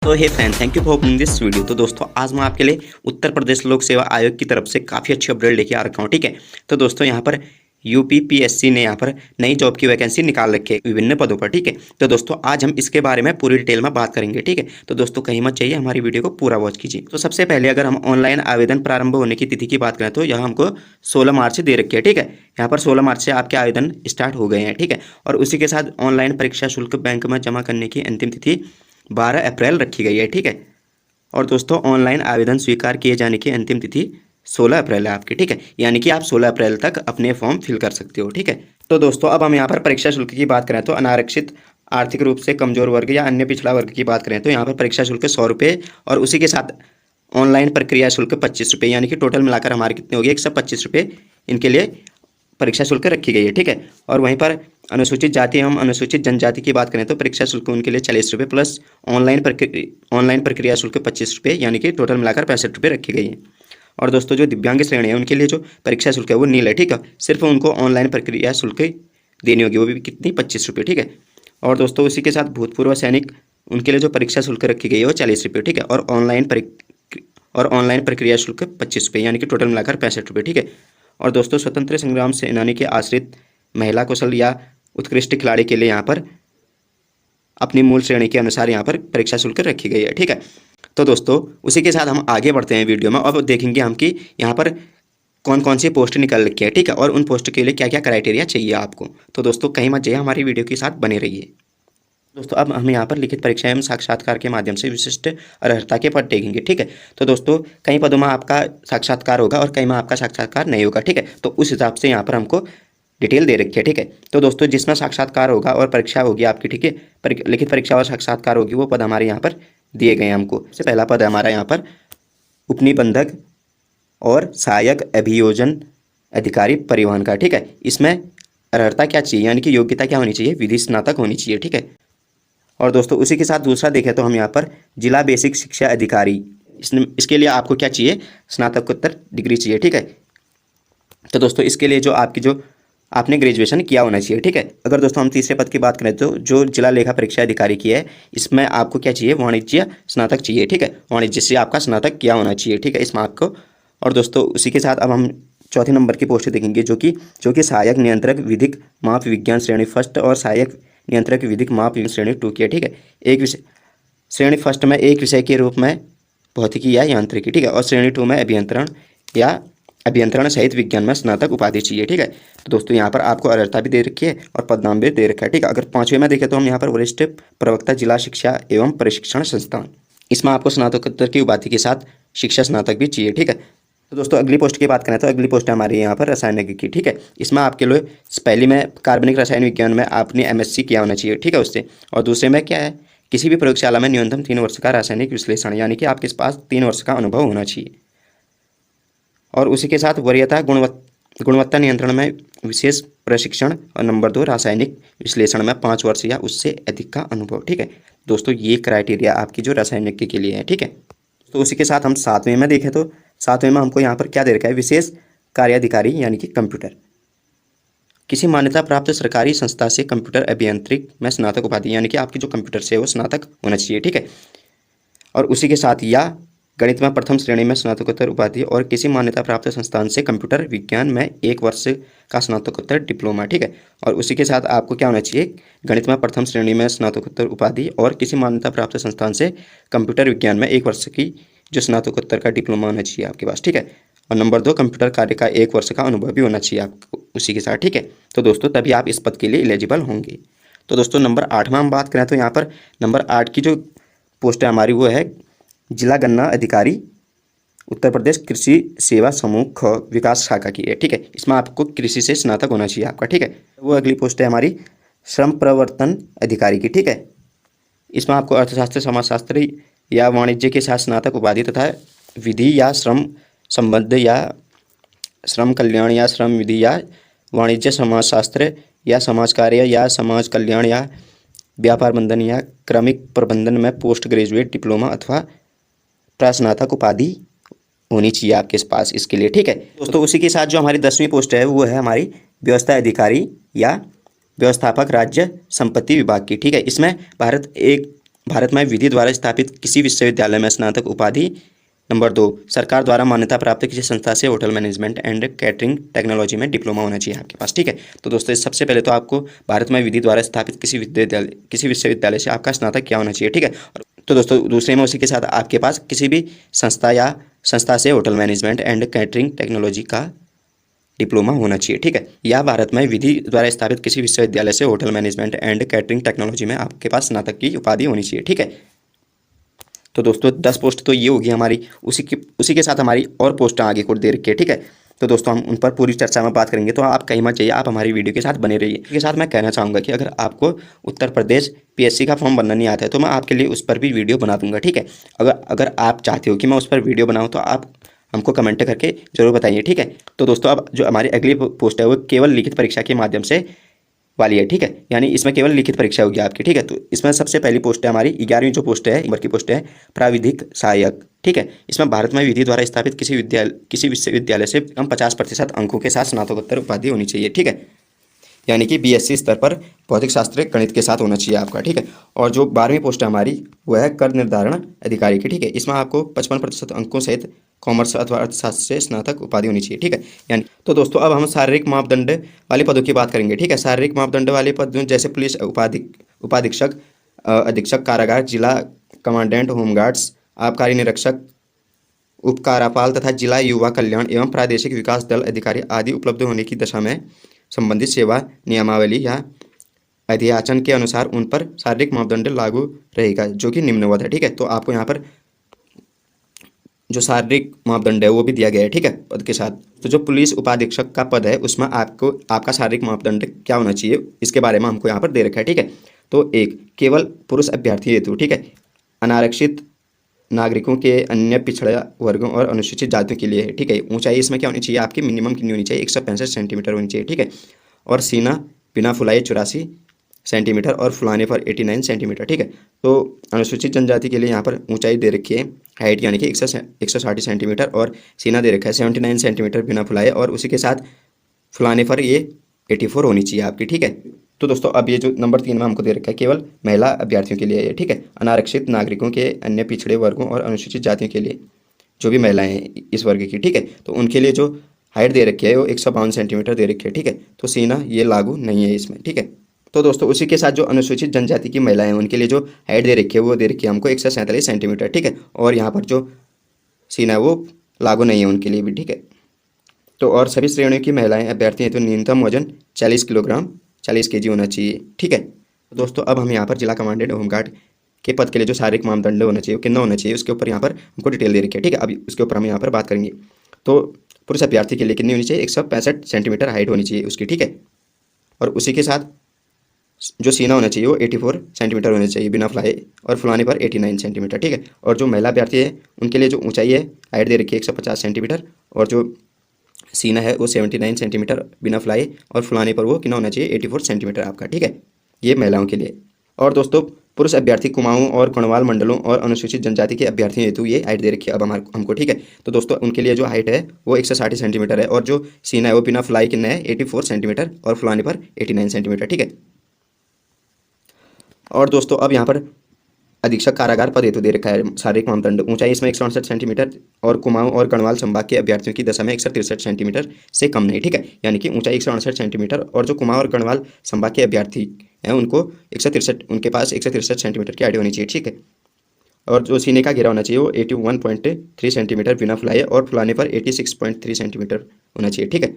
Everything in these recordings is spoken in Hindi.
तो hey friend, thank you for opening this video. तो दोस्तों आज मैं आपके लिए उत्तर प्रदेश लोक सेवा आयोग की तरफ से काफ़ी अच्छी अपडेट लेके आ रखा हूँ। ठीक है, तो दोस्तों यहाँ पर यूपीपीएससी ने यहाँ पर नई जॉब की वैकेंसी निकाल रखी है विभिन्न पदों पर। ठीक है, तो दोस्तों आज हम इसके बारे में पूरी डिटेल में बात करेंगे। ठीक है, तो दोस्तों कहीं मत चाहिए, हमारी वीडियो को पूरा वॉच कीजिए। तो सबसे पहले अगर हम ऑनलाइन आवेदन प्रारंभ होने की तिथि की बात करें तो यहाँ हमको 16 मार्च से दे रखी है। ठीक है, यहाँ पर 16 मार्च से आपके आवेदन स्टार्ट हो गए हैं। ठीक है, और उसी के साथ ऑनलाइन परीक्षा शुल्क बैंक में जमा करने की अंतिम तिथि 12 अप्रैल रखी गई है। ठीक है, और दोस्तों ऑनलाइन आवेदन स्वीकार किए जाने की अंतिम तिथि 16 अप्रैल है आपकी। ठीक है, यानी कि आप 16 अप्रैल तक अपने फॉर्म फिल कर सकते हो। ठीक है, तो दोस्तों अब हम यहाँ पर परीक्षा शुल्क की बात करें तो अनारक्षित, आर्थिक रूप से कमजोर वर्ग या अन्य पिछड़ा वर्ग की बात करें तो यहाँ पर परीक्षा शुल्क 100 रुपये और उसी के साथ ऑनलाइन प्रक्रिया शुल्क 25 रुपये, यानी कि टोटल मिलाकर हमारे कितने हो गए 125 रुपये इनके लिए परीक्षा शुल्क रखी गई है। ठीक है, और वहीं पर अनुसूचित जाति एवं अनुसूचित जनजाति की बात करें तो परीक्षा शुल्क उनके लिए 40 रुपये प्लस ऑनलाइन प्रक्रिया शुल्क 25 रुपये, यानी कि टोटल मिलाकर 65 रुपये रखी गई है। और दोस्तों जो दिव्यांग श्रेणी है उनके लिए जो परीक्षा शुल्क है वो नील है। ठीक है, सिर्फ उनको ऑनलाइन प्रक्रिया शुल्क देनी होगी, वो भी कितनी 25 रुपये। ठीक है, और दोस्तों उसी के साथ भूतपूर्व सैनिक उनके लिए जो परीक्षा शुल्क रखी गई है वो 40 रुपये। ठीक है, और ऑनलाइन प्रक्रिया शुल्क 25 रुपये, यानी कि टोटल मिलाकर 65 रुपये। ठीक है, और दोस्तों स्वतंत्र संग्राम सेनानी के आश्रित महिला कौशल या उत्कृष्ट खिलाड़ी के लिए यहाँ पर अपनी मूल श्रेणी के अनुसार यहाँ पर परीक्षा शुल्क रखी गई है। ठीक है, तो दोस्तों उसी के साथ हम आगे बढ़ते हैं वीडियो में। अब देखेंगे हम कि यहाँ पर कौन कौन सी पोस्ट निकल रखी है। ठीक है, और उन पोस्ट के लिए क्या क्या क्राइटेरिया चाहिए आपको। तो दोस्तों कहीं मत जाइए, हमारी वीडियो के साथ बने रहिए। दोस्तों अब हम यहाँ पर लिखित परीक्षा एवं साक्षात्कार के माध्यम से विशिष्ट अर्हता के पद देखेंगे। ठीक है, तो दोस्तों कई पदों में आपका साक्षात्कार होगा और कई में आपका साक्षात्कार नहीं होगा। ठीक है, तो उस हिसाब से यहाँ पर हमको डिटेल दे रखी है। ठीक है, तो दोस्तों जिसमें साक्षात्कार होगा और परीक्षा होगी आपकी, ठीक है, लिखित परीक्षा और साक्षात्कार होगी, वो पद हमारे यहाँ पर दिए गए हैं हमको। सबसे पहला पद है हमारा यहाँ पर उपनिबंधक और सहायक अभियोजन अधिकारी परिवहन का। ठीक है, इसमें अर्हता क्या चाहिए, यानी कि योग्यता क्या होनी चाहिए, विधि स्नातक होनी चाहिए। ठीक है, और दोस्तों उसी के साथ दूसरा देखें तो हम यहाँ पर जिला बेसिक शिक्षा अधिकारी, इसके लिए आपको क्या चाहिए, स्नातकोत्तर डिग्री चाहिए। ठीक है, तो दोस्तों इसके लिए जो आपने ग्रेजुएशन किया होना चाहिए। ठीक है, अगर दोस्तों हम तीसरे पद की बात करें तो जो जिला लेखा परीक्षा अधिकारी की है, इसमें आपको क्या चाहिए, वाणिज्य स्नातक चाहिए। ठीक है, वाणिज्य से आपका स्नातक किया होना चाहिए। ठीक है, इस मार्क को। और दोस्तों उसी के साथ अब हम चौथे नंबर की पोस्ट देखेंगे जो कि सहायक नियंत्रक विधिक माप विज्ञान श्रेणी फर्स्ट और सहायक नियंत्रक विधिक माप श्रेणी 2 की है। ठीक है, एक विषय श्रेणी फर्स्ट में एक विषय के रूप में भौतिकी या यांत्रिकी। ठीक है, और श्रेणी 2 में अभियंत्रण सहित विज्ञान में स्नातक उपाधि चाहिए। ठीक है, तो दोस्तों यहाँ पर आपको अर्हता भी दे रखी है और पदनाम भी दे रखा है। ठीक है, अगर पाँचवें में देखें तो हम यहाँ पर वरिष्ठ प्रवक्ता जिला शिक्षा एवं प्रशिक्षण संस्थान, इसमें आपको स्नातकोत्तर की उपाधि के साथ शिक्षा स्नातक भी चाहिए। ठीक है, तो दोस्तों अगली पोस्ट की बात करें तो अगली पोस्ट है हमारी यहाँ पर रसायनिक की। ठीक है, इसमें आपके लिए पहली में कार्बनिक रसायन विज्ञान में आपने एमएससी किया होना चाहिए। ठीक है, उससे, और दूसरे में क्या है, किसी भी प्रयोगशाला में न्यूनतम 3 वर्ष का रासायनिक विश्लेषण, यानी कि आपके पास 3 वर्ष का अनुभव होना चाहिए। और उसी के साथ वरीयता गुणवत्ता नियंत्रण में विशेष प्रशिक्षण, और नंबर 2 रासायनिक विश्लेषण में 5 वर्ष या उससे अधिक का अनुभव। ठीक है, दोस्तों ये क्राइटेरिया आपकी जो रासायनिक के लिए है। ठीक है, तो उसी के साथ हम 7वें में देखें तो 7वें में हमको यहाँ पर क्या दे रखा है, विशेष कार्याधिकारी, यानी कि कंप्यूटर, किसी मान्यता प्राप्त सरकारी संस्था से कंप्यूटर अभियांत्रिक में स्नातक उपाधि, यानी कि आपकी जो कंप्यूटर से है वो स्नातक होना चाहिए। ठीक है, और उसी के साथ या गणित में प्रथम श्रेणी में स्नातकोत्तर उपाधि और किसी मान्यता प्राप्त संस्थान से कंप्यूटर विज्ञान में 1 वर्ष का स्नातकोत्तर डिप्लोमा। ठीक है, और उसी के साथ आपको क्या होना चाहिए, गणित में प्रथम श्रेणी में स्नातकोत्तर उपाधि और किसी मान्यता प्राप्त संस्थान से कंप्यूटर विज्ञान में 1 वर्ष की जो स्नातकोत्तर का डिप्लोमा होना चाहिए आपके पास। ठीक है, और नंबर 2 कंप्यूटर कार्य का 1 वर्ष का अनुभव भी होना चाहिए आपको उसी के साथ। ठीक है, तो दोस्तों तभी आप इस पद के लिए एलिजिबल होंगे। तो दोस्तों नंबर 8 में हम बात करें तो यहाँ पर नंबर 8 की जो पोस्ट है हमारी वो है जिला गन्ना अधिकारी उत्तर प्रदेश कृषि सेवा समूह ख विकास शाखा की है। ठीक है, इसमें आपको कृषि से स्नातक होना चाहिए आपका। ठीक है, वो अगली पोस्ट है हमारी श्रम प्रवर्तन अधिकारी की। ठीक है, इसमें आपको अर्थशास्त्र, समाजशास्त्र या वाणिज्य के साथ स्नातक उपाधि तथा विधि या श्रम संबंध या श्रम कल्याण या श्रम विधि या वाणिज्य समाजशास्त्र या समाज कार्य या समाज कल्याण या व्यापार बंधन या क्रमिक प्रबंधन में पोस्ट ग्रेजुएट डिप्लोमा अथवा प्रस्नातक उपाधि होनी चाहिए आपके पास इसके लिए। ठीक है, दोस्तों उसी के साथ जो हमारी 10वीं पोस्ट है वो है हमारी व्यवस्था अधिकारी या व्यवस्थापक राज्य संपत्ति विभाग की। ठीक है, इसमें भारत में विधि द्वारा स्थापित किसी विश्वविद्यालय में स्नातक उपाधि। नंबर 2, सरकार द्वारा मान्यता प्राप्त किसी संस्था से hotel management and catering technology में डिप्लोमा होना चाहिए आपके पास। ठीक है, तो दोस्तों सबसे पहले तो आपको भारत में विधि द्वारा स्थापित किसी विश्वविद्यालय से आपका स्नातक क्या होना चाहिए। ठीक है, तो दोस्तों दूसरे में उसी के साथ आपके पास किसी भी संस्था से hotel management and catering technology का डिप्लोमा होना चाहिए। ठीक है, या भारत में विधि द्वारा स्थापित किसी विश्वविद्यालय से hotel management and catering technology में आपके पास स्नातक की उपाधि होनी चाहिए। ठीक है, तो दोस्तों 10 पोस्ट तो ये होगी हमारी। उसी के साथ हमारी और पोस्ट आगे को दे रखी है। ठीक है, तो दोस्तों हम उन पर पूरी चर्चा में बात करेंगे, तो आप कहीं मत जाइए, आप हमारी वीडियो के साथ बने रहिए। इसके साथ मैं कहना चाहूँगा कि अगर आपको उत्तर प्रदेश पीएससी का फॉर्म बनना नहीं आता है तो मैं आपके लिए उस पर भी वीडियो बना दूंगा। ठीक है, अगर आप चाहते हो कि मैं उस पर वीडियो बनाऊँ तो आप हमको कमेंट करके जरूर बताइए। ठीक है, तो दोस्तों अब जो हमारी अगली पोस्ट है वो केवल लिखित परीक्षा के माध्यम से वाली है। ठीक है, यानी इसमें केवल लिखित परीक्षा होगी आपकी। ठीक है, तो इसमें सबसे पहली पोस्ट है हमारी 11वीं जो पोस्ट है, नंबर की पोस्ट है प्राविधिक सहायक। ठीक है, इसमें भारत में विधि द्वारा स्थापित किसी विश्वविद्यालय से कम 50% अंकों के साथ स्नातकोत्तर उपाधि होनी चाहिए। ठीक है, यानी कि बीएससी स्तर पर भौतिक शास्त्र गणित के साथ होना चाहिए आपका। ठीक है, और जो 12वीं पोस्ट है हमारी वो है कर निर्धारण अधिकारी की। ठीक है, इसमें आपको 55% अंकों सहित कॉमर्स अथवा अर्थशास्त्र से स्नातक उपाधि होनी चाहिए। ठीक है, यानी तो दोस्तों अब हम शारीरिक मापदंड वाले पदों की बात करेंगे। ठीक है, शारीरिक मापदंड वाले पद जैसे पुलिस उपाधीक्षक, अधीक्षक कारागार, जिला कमांडेंट होमगार्ड्स, आबकारी निरीक्षक, उपकारापाल तथा जिला युवा कल्याण एवं प्रादेशिक विकास दल अधिकारी आदि उपलब्ध होने की दशा में संबंधित सेवा नियमावली या अध्याचन के अनुसार उन पर शारीरिक मापदंड लागू रहेगा जो कि निम्नवत है। ठीक है, तो आपको यहाँ पर जो शारीरिक मापदंड है वो भी दिया गया है। ठीक है, पद के साथ। तो जो पुलिस उपाधीक्षक का पद है उसमें आपका शारीरिक मापदंड क्या होना चाहिए इसके बारे में हमको यहाँ पर दे रखा है। ठीक है, तो एक, केवल पुरुष अभ्यर्थी हेतु। ठीक है, अनारक्षित नागरिकों के अन्य पिछड़ा वर्गों और अनुसूचित जातियों के लिए है। ठीक है, ऊंचाई इसमें क्या होनी चाहिए आपकी, मिनिमम कितनी होनी चाहिए, 165 सेंटीमीटर होनी चाहिए। ठीक है, और सीना बिना फुलाए 84 सेंटीमीटर और फुलाने पर 89 सेंटीमीटर। ठीक है, तो अनुसूचित जनजाति के लिए यहाँ पर ऊंचाई दे रखी है, हाइट यानी कि 160 सेंटीमीटर, और सीना दे रखा है 79 सेंटीमीटर बिना फुलाए, और उसी के साथ फुलाने पर ये 84 होनी चाहिए आपकी। ठीक है, तो दोस्तों अब ये जो नंबर 3 में हमको दे रखा है केवल महिला अभ्यर्थियों के लिए है। ठीक है, अनारक्षित नागरिकों के अन्य पिछड़े वर्गों और अनुसूचित जातियों के लिए जो भी महिलाएं हैं इस वर्ग की। ठीक है, तो उनके लिए जो हाइट दे रखी है वो 152 सेंटीमीटर दे रखी है। ठीक है, तो सीना ये लागू नहीं है इसमें। ठीक है, तो दोस्तों उसी के साथ जो अनुसूचित जनजाति की महिलाएं हैं उनके लिए जो हाइट दे रखी है वो दे रखी है हमको 147 सेंटीमीटर। ठीक है, और यहाँ पर जो सीना है वो लागू नहीं है उनके लिए भी। ठीक है, तो और सभी श्रेणियों की महिलाएं अभ्यर्थी हैं तो न्यूनतम वजन 40 किलोग्राम 40 केजी होना चाहिए। ठीक है, तो दोस्तों अब हम यहाँ पर जिला कमांडेंट होमगार्ड के पद के लिए जो शारीरिक मापदंड होना चाहिए कितना होना चाहिए उसके ऊपर यहाँ पर हमको डिटेल दे रखी है। ठीक है, अभी उसके ऊपर हम यहाँ पर बात करेंगे। तो पुरुष अभ्यर्थी के लिए कितनी होनी चाहिए, 165 सेंटीमीटर हाइट होनी चाहिए उसकी। ठीक है, और उसी के साथ जो सीना होना चाहिए वो 84 सेंटीमीटर होना चाहिए बिना फुलाए, और फुलाने पर 89 सेंटीमीटर। ठीक है, और जो महिला अभ्यर्थी है उनके लिए जो ऊंचाई है हाइट दे रखी है 150 सेंटीमीटर, और जो सीना है वो 79 सेंटीमीटर बिना फुलाए, और फुलाने पर वो कितना होना चाहिए 84 सेंटीमीटर आपका। ठीक है, ये महिलाओं के लिए। और दोस्तों पुरुष अभ्यर्थी कुमाऊं और गढ़वाल मंडलों और अनुसूचित जनजाति के अभ्यर्थी हेतु ये हाइट दे रखी है अब हमको। ठीक है, तो दोस्तों उनके लिए जो हाइट है वो 160 सेंटीमीटर है, और जो सीना है वो बिना फुलाई कितना है 84 सेंटीमीटर, और फुलाने पर 89 सेंटीमीटर। ठीक है, और दोस्तों अब यहाँ पर अधीक्षक कारागार पद हेतु दे रखा है शारीरिक मापदंड, ऊंचाई इसमें 168 सेंटीमीटर, और कुमाऊं और गढ़वाल संभाग के अभ्यर्थियों की दशा में 163 सेंटीमीटर से कम नहीं। ठीक है, यानी कि ऊंचाई 168 सेंटीमीटर, और जो कुमाऊं और गढ़वाल संभाग के अभ्यर्थी हैं उनको 163 उनके पास 163 सेंटीमीटर की हाइट होनी चाहिए। ठीक है, और जो सीने का घेरा होना चाहिए वो 81.3 सेंटीमीटर बिना फुलाए, और फुलाने पर 86.3 सेंटीमीटर होना चाहिए। ठीक है,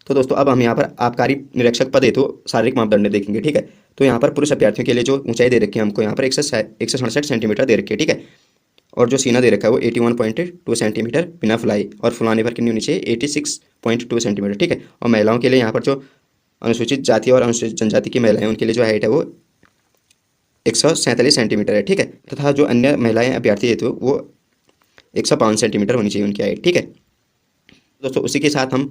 तो दोस्तों अब हम यहाँ पर आबकारी निरीक्षक पद हेतु शारीरिक मापदंड देखेंगे। ठीक है, तो यहाँ पर पुरुष अभ्यर्थियों के लिए जो ऊंचाई दे रखी है हमको यहाँ पर 167 सेंटीमीटर दे रखी है। ठीक है, और जो सीना दे रखा है वो 81.2 सेंटीमीटर बिना फुलाई, और फुलाने पर कितनी होनी चाहिए 86.2 सेंटीमीटर। ठीक है, और महिलाओं के लिए यहाँ पर जो अनुसूचित जाति और अनुसूचित जनजाति की महिलाएं उनके लिए जो हाइट है वो 147 सेंटीमीटर है। ठीक है, तथा जो अन्य महिलाएं अभ्यर्थी हेतु वो 152 सेंटीमीटर होनी चाहिए उनकी हाइट। ठीक है, दोस्तों उसी के साथ हम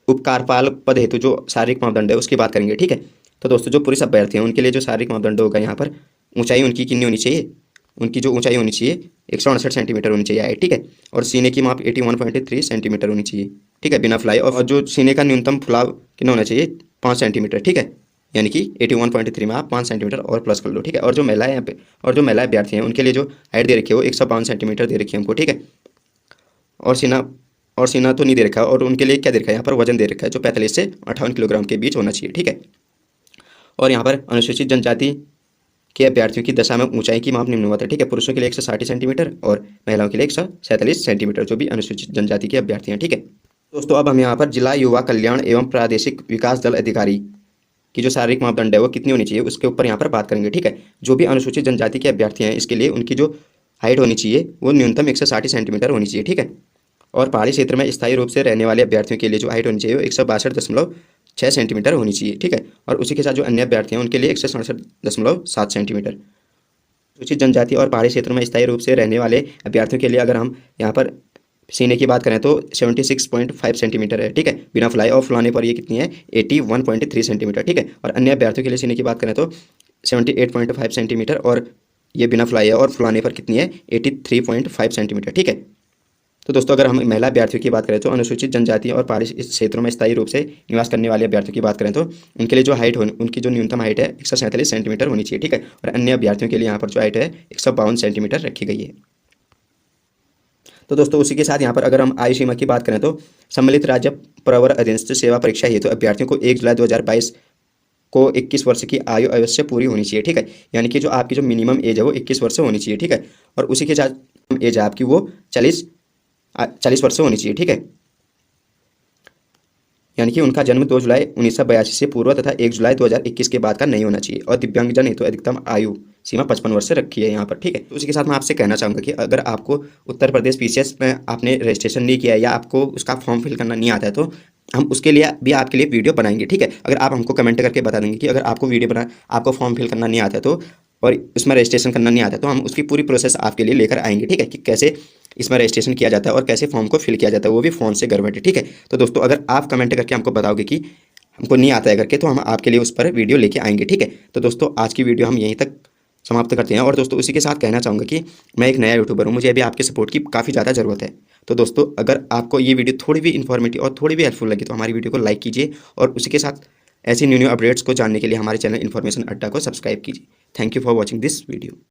उपकारपाल पद हेतु जो शारीरिक मापदंड है उसकी बात करेंगे। ठीक है, तो दोस्तों जो पुरुष अभ्यर्थी हैं उनके लिए जो शारीरिक मापदंड होगा यहाँ पर ऊंचाई उनकी कितनी होनी चाहिए, उनकी जो ऊंचाई होनी चाहिए 168 सेंटीमीटर होनी चाहिए हाइट। ठीक है, और सीने की माप 81.3 सेंटीमीटर होनी चाहिए। ठीक है, बिना फुलाई, और जो सीने का न्यूनतम फुलाव कितना होना चाहिए 5 सेंटीमीटर। ठीक है, यानी कि 81.3 में आप 5 सेंटीमीटर और प्लस कर लो, ठीक है। और जो महिला है यहाँ पे, और जो महिला अभ्यर्थी हैं उनके लिए जो हाइट दे रखी है वो 152 सेंटीमीटर दे रखी है हमको, ठीक है। और सीना तो नहीं दे रखा है। और उनके लिए क्या दे रखा है यहाँ पर, वजन दे रखा है जो 45 से 58 किलोग्राम के बीच होना चाहिए, ठीक है। और यहाँ पर अनुसूचित जनजाति के अभ्यर्थियों की दशा में ऊंचाई की माप निम्नवत है, ठीक है। पुरुषों के लिए 160 सेंटीमीटर और महिलाओं के लिए 147 सेंटीमीटर, जो भी अनुसूचित जनजाति के अभ्यर्थी हैं, ठीक है। दोस्तों अब हम यहाँ पर जिला युवा कल्याण एवं प्रादेशिक विकास दल अधिकारी की जो शारीरिक मापदंड है वो कितनी होनी चाहिए उसके ऊपर यहाँ पर बात करेंगे, ठीक है। जो भी अनुसूचित जनजाति के अभ्यर्थी हैं इसके लिए उनकी जो हाइट होनी चाहिए वो न्यूनतम 160 सेंटीमीटर होनी चाहिए, ठीक है। और पहाड़ी क्षेत्र में स्थायी रूप से रहने वाले अभ्यर्थियों के लिए जो हाइट होनी चाहिए वो 162.6 सेंटीमीटर होनी चाहिए, ठीक है। और उसी के साथ जो अन्य अभ्यर्थी हैं उनके लिए 167.7 सेंटीमीटर। अनुसूचित जनजाति और पहाड़ी क्षेत्र में स्थायी रूप से रहने वाले अभ्यर्थियों के लिए अगर हम यहाँ पर सीने की बात करें तो 76.5 सेंटीमीटर है, ठीक है, बिना फुलाए। और फुलाने पर ये कितनी है, 81.3 सेंटीमीटर, ठीक है। और अन्य अभ्यर्थियों के लिए सीने की बात करें तो 78.5 सेंटीमीटर और ये बिना फुलाए है। और फुलाने पर कितनी है, 83.5 सेंटीमीटर, ठीक है। तो दोस्तों अगर हम महिला अभ्यर्थियों की बात करें तो अनुसूचित जनजाति और पहाड़ी क्षेत्रों में स्थायी रूप से निवास करने वाले अभ्यर्थियों की बात करें तो उनके लिए जो हाइट उनकी जो न्यूनतम हाइट है 147 सेंटीमीटर होनी चाहिए, ठीक है। और अन्य अभ्यर्थियों के लिए यहाँ पर जो हाइट है 152 सेंटीमीटर रखी गई है। तो दोस्तों उसी के साथ यहाँ पर अगर हम आयु सीमा की बात करें तो सम्मिलित राज्य प्रवर अधीनस्थ सेवा परीक्षा हेतु अभ्यर्थियों को 1 जुलाई 2022 को 21 वर्ष की आयु अवश्य पूरी होनी चाहिए, ठीक है। यानी कि जो आपकी जो मिनिमम एज है वो 21 वर्ष होनी चाहिए, ठीक है। और उसी के साथ एज है आपकी वो 40 वर्ष होनी चाहिए, ठीक है। यानी कि उनका जन्म 2 जुलाई 1982 से पूर्व तथा 1 जुलाई 2021 के बाद का नहीं होना चाहिए। और दिव्यांगजन हेतु अधिकतम आयु सीमा 55 वर्ष से रखी है यहाँ पर, ठीक है। तो उसी के साथ मैं आपसे कहना चाहूँगा कि अगर आपको उत्तर प्रदेश पीसीएस में आपने रजिस्ट्रेशन नहीं किया है या आपको उसका फॉर्म फिल करना नहीं आता है तो हम उसके लिए भी आपके लिए वीडियो बनाएंगे, ठीक है। अगर आप हमको कमेंट करके बता देंगे कि अगर आपको फॉर्म फिल करना नहीं आता है तो और इसमें रजिस्ट्रेशन करना नहीं आता तो हम उसकी पूरी प्रोसेस आपके लिए लेकर आएंगे, ठीक है, कि कैसे इसमें रजिस्ट्रेशन किया जाता है और कैसे फॉर्म को फिल किया जाता है, वो भी फ़ोन से घर बैठे, ठीक है। तो दोस्तों अगर आप कमेंट करके हमको बताओगे कि हमको नहीं आता है करके तो हम आपके लिए उस पर वीडियो लेके आएंगे, ठीक है। तो दोस्तों आज की वीडियो हम यहीं तक समाप्त करते हैं। और दोस्तों उसी के साथ कहना चाहूँगा कि मैं एक नया यूट्यूबर हूँ, मुझे अभी आपके सपोर्ट की काफ़ी ज़्यादा ज़रूरत है। तो दोस्तों अगर आपको ये वीडियो थोड़ी भी इन्फॉर्मेटिव और थोड़ी भी हेल्पफुल लगी तो हमारी वीडियो को लाइक कीजिए और उसी के साथ ऐसी न्यू अपडेट्स को जानने के लिए हमारे चैनल इन्फॉर्मेशन अड्डा को सब्सक्राइब कीजिए। Thank you for watching this video.